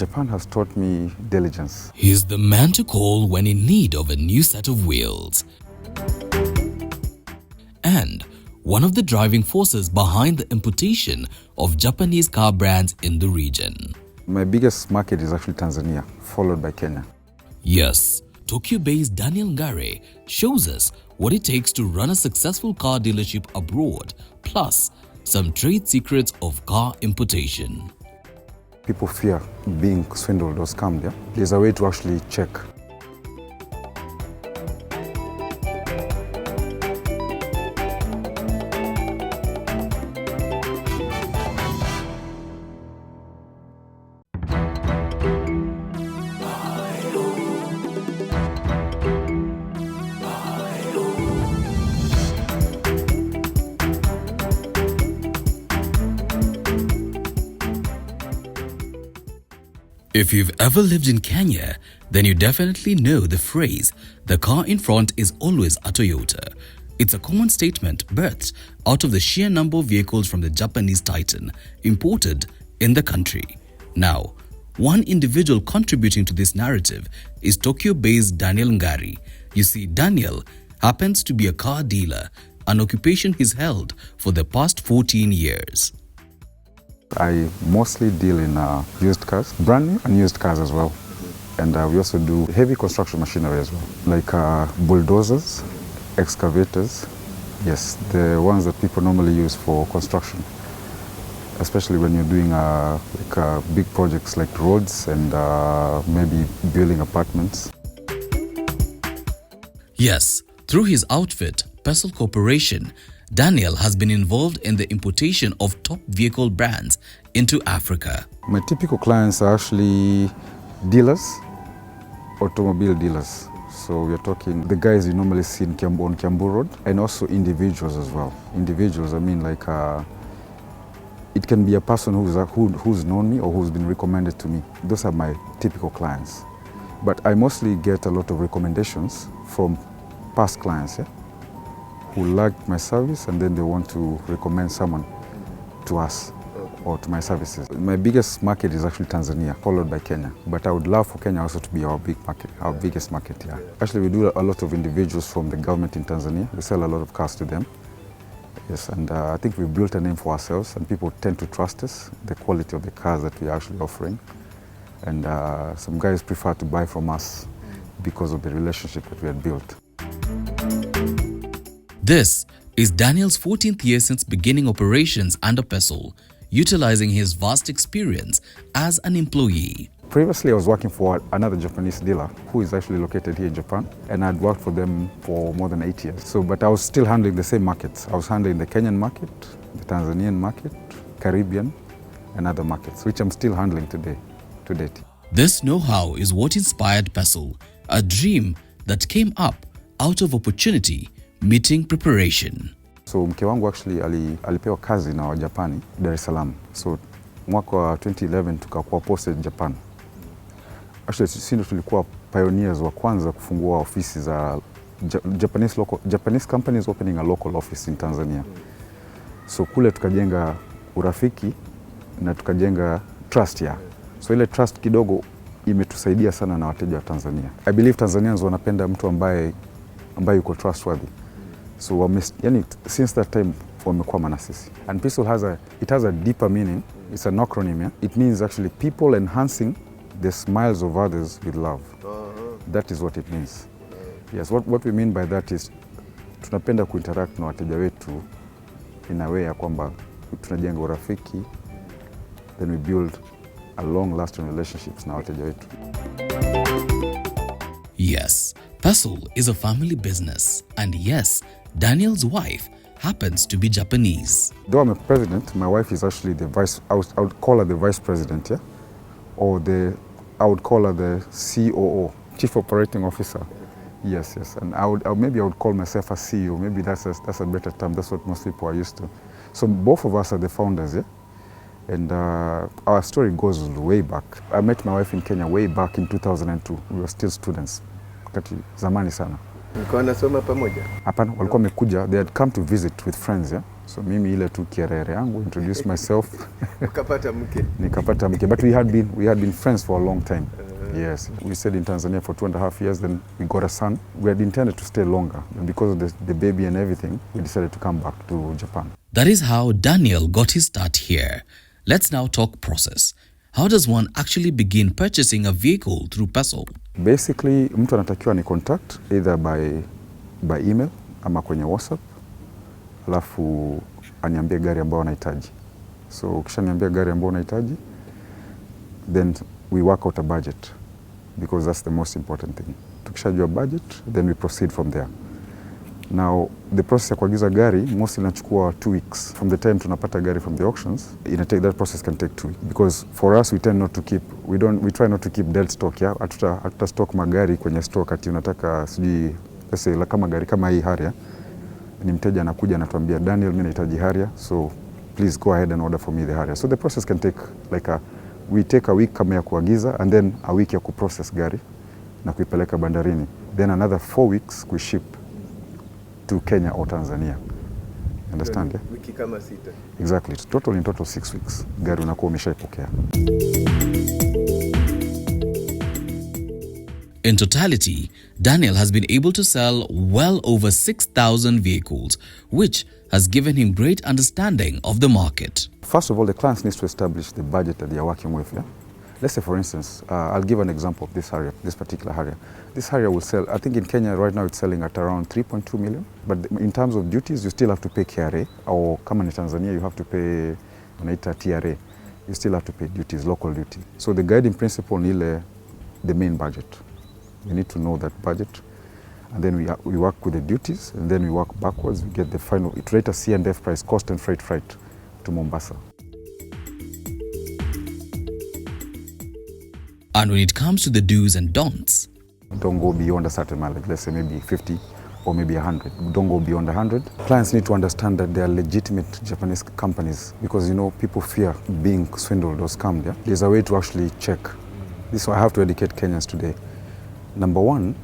Japan has taught me diligence. He's the man to call when in need of a new set of wheels. And one of the driving forces behind the importation of Japanese car brands in the region. My biggest market is actually Tanzania, followed by Kenya. Yes, Tokyo-based Daniel Ngari shows us what it takes to run a successful car dealership abroad, plus some trade secrets of car importation. People fear being swindled or scammed. Yeah? There's a way to actually check. If you've ever lived in Kenya, then you definitely know the phrase, "The car in front is always a Toyota." It's a common statement birthed out of the sheer number of vehicles from the Japanese Titan imported in the country. Now, one individual contributing to this narrative is Tokyo-based Daniel Ngari. You see, Daniel happens to be a car dealer, an occupation he's held for the past 14 years. I mostly deal in used cars, brand new and used cars as well. And we also do heavy construction machinery as well, like bulldozers, excavators. Yes, the ones that people normally use for construction, especially when you're doing big projects like roads and maybe building apartments. Yes, through his outfit, Pestle Corporation, Daniel has been involved in the importation of top vehicle brands into Africa. My typical clients are actually dealers, automobile dealers. So we're talking the guys you normally see on Kiambu Road, and also individuals as well. Individuals, I mean, like it can be a person who's known me or who's been recommended to me. Those are my typical clients. But I mostly get a lot of recommendations from past clients, yeah, who liked my service and then they want to recommend someone to us or to my services. My biggest market is actually Tanzania, followed by Kenya. But I would love for Kenya also to be our big market, our biggest market, yeah. Actually, we do a lot of individuals from the government in Tanzania. We sell a lot of cars to them. Yes, and I think we've built a name for ourselves and people tend to trust us, the quality of the cars that we're actually offering. And some guys prefer to buy from us because of the relationship that we had built. This is Daniel's 14th year since beginning operations under Pestle, utilizing his vast experience as an employee. Previously, I was working for another Japanese dealer who is actually located here in Japan, and I'd worked for them for more than 8 years. But I was still handling the same markets. I was handling the Kenyan market, the Tanzanian market, Caribbean, and other markets, which I'm still handling today, to date. This know-how is what inspired Pestle, a dream that came up out of opportunity meeting preparation. So mke wangu actually alipewa kazi na Wajapani Dar es Salaam. So mwaka wa 2011 tukakuwa posted Japan. Actually sisi ndio tulikuwa pioneers wa kwanza kufungua ofisi za Japanese companies opening a local office in Tanzania. So kule tukajenga urafiki na tukajenga trust ya. So ile trust kidogo imetusaidia sana na wateja wa Tanzania. I believe Tanzanians wanapenda mtu ambaye yuko trustworthy. So since that time wamekuwa na sisi. And Pestle has a deeper meaning. It's an acronym, yeah? It means actually people enhancing the smiles of others with love. That is what it means. Yes, what we mean by that is tunapenda kuinteract na wateja wetu in a way ya kwamba tunajenga urafiki, then we build a long-lasting relationships na wateja wetu. Yes, Pestle is a family business, and yes, Daniel's wife happens to be Japanese. Though I'm a president, my wife is actually the vice. I would call her the vice president, yeah, or I would call her the COO, Chief Operating Officer. Yes, and maybe I would call myself a CEO. Maybe that's a better term. That's what most people are used to. So both of us are the founders, yeah. And our story goes way back. I met my wife in Kenya way back in 2002. We were still students. Wakati zamani sana. Mlikuwa nasoma pamoja? Hapana, walikuwa wamekuja. They had come to visit with friends, yeah. So mimi ile tu kierere yangu, introduce myself. Ukapata mke. Nikapata mke, but we had been friends for a long time. Yes, we stayed in Tanzania for 2.5 years, then we got a son. We had intended to stay longer, and because of the baby and everything, we decided to come back to Japan. That is how Daniel got his start here. Let's now talk process. How does one actually begin purchasing a vehicle through Peso? Basically, mtu anatakiwa ni contact either by email ama kwenye WhatsApp, alafu aniambie gari ambayo anahitaji. So ukishaniambia gari ambayo unahitaji, then we work out a budget, because that's the most important thing. Tukishajua budget, then we proceed from there. Now, the process ya kuagiza gari mostly inachukua 2 weeks. From the time tunapata gari from the auctions, that process can take 2 weeks. Because for us, we try not to keep dead stock. Yeah? Hatuta stock magari kwenye store kati unataka sijui, let's say kama gari kama hii Harrier, ni mteja anakuja anatuambia, Daniel, mimi nahitaji Harrier, so please go ahead and order for me the Harrier. So the process can take we take a week kama ya kuagiza, and then a week ya kuprocess gari na kuipeleka bandarini. Then another 4 weeks kuship to Kenya or Tanzania. Understand? Yeah? Wiki kama 6. Exactly. In total 6 weeks. Gari unakuwa umeshaipokea. In totality, Daniel has been able to sell well over 6,000 vehicles, which has given him great understanding of the market. First of all, the clients need to establish the budget that they are working with. Yeah? Let's say, for instance, I'll give an example of this particular Harrier. This Harrier will sell, I think in Kenya right now it's selling at around 3.2 million. But in terms of duties, you still have to pay KRA, or kama in Tanzania, you have to pay TRA. You still have to pay duties, local duty. So the guiding principle ni the main budget. We need to know that budget. And then we work with the duties, and then we work backwards. We get the final, iterate a C&F price, cost and freight to Mombasa. And when it comes to the do's and don'ts, don't go beyond a certain mileage, let's say maybe 50 or maybe 100. Don't go beyond 100. Clients need to understand that they are legitimate Japanese companies, because people fear being swindled or scammed. Yeah? There's a way to actually check. This is why I have to educate Kenyans today. Number one,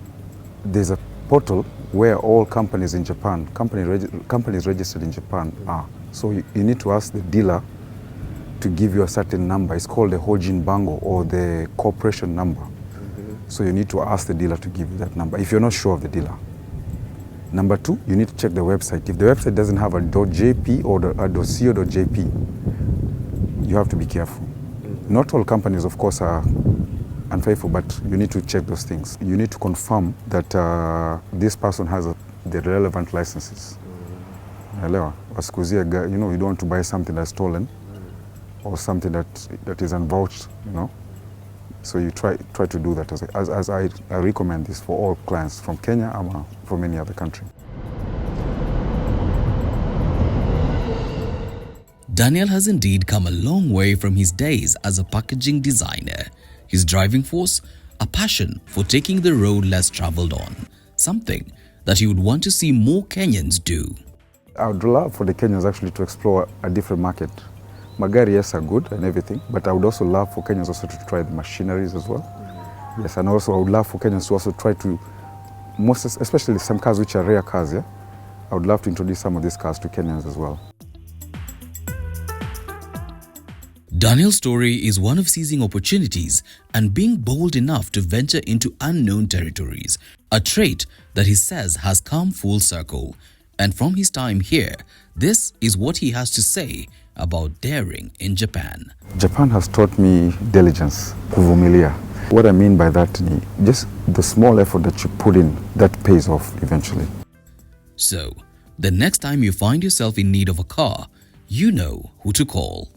there's a portal where all companies in Japan, companies registered in Japan are. So you need to ask the dealer to give you a certain number. It's called the Hojin Bango, or the corporation number. So you need to ask the dealer to give you that number if you're not sure of the dealer. Number two, you need to check the website. If the website doesn't have a .jp or a .co.jp, you have to be careful. Not all companies, of course, are unfaithful, but you need to check those things. You need to confirm that this person has the relevant licenses. You don't want to buy something that's stolen or something that is unvouched, So you try to do that, as I recommend this for all clients from Kenya or from any other country. Daniel has indeed come a long way from his days as a packaging designer. His driving force, a passion for taking the road less traveled on, something that he would want to see more Kenyans do. I would love for the Kenyans actually to explore a different market. Magari, yes, are good and everything, but I would also love for Kenyans also to try the machineries as well. Yes, and also I would love for Kenyans to also try to, especially some cars which are rare cars, yeah? I would love to introduce some of these cars to Kenyans as well. Daniel's story is one of seizing opportunities and being bold enough to venture into unknown territories, a trait that he says has come full circle. And from his time here, this is what he has to say about daring in Japan. Japan has taught me diligence, kuvumilia. What I mean by that is just the small effort that you put in, that pays off eventually. So, the next time you find yourself in need of a car, you know who to call.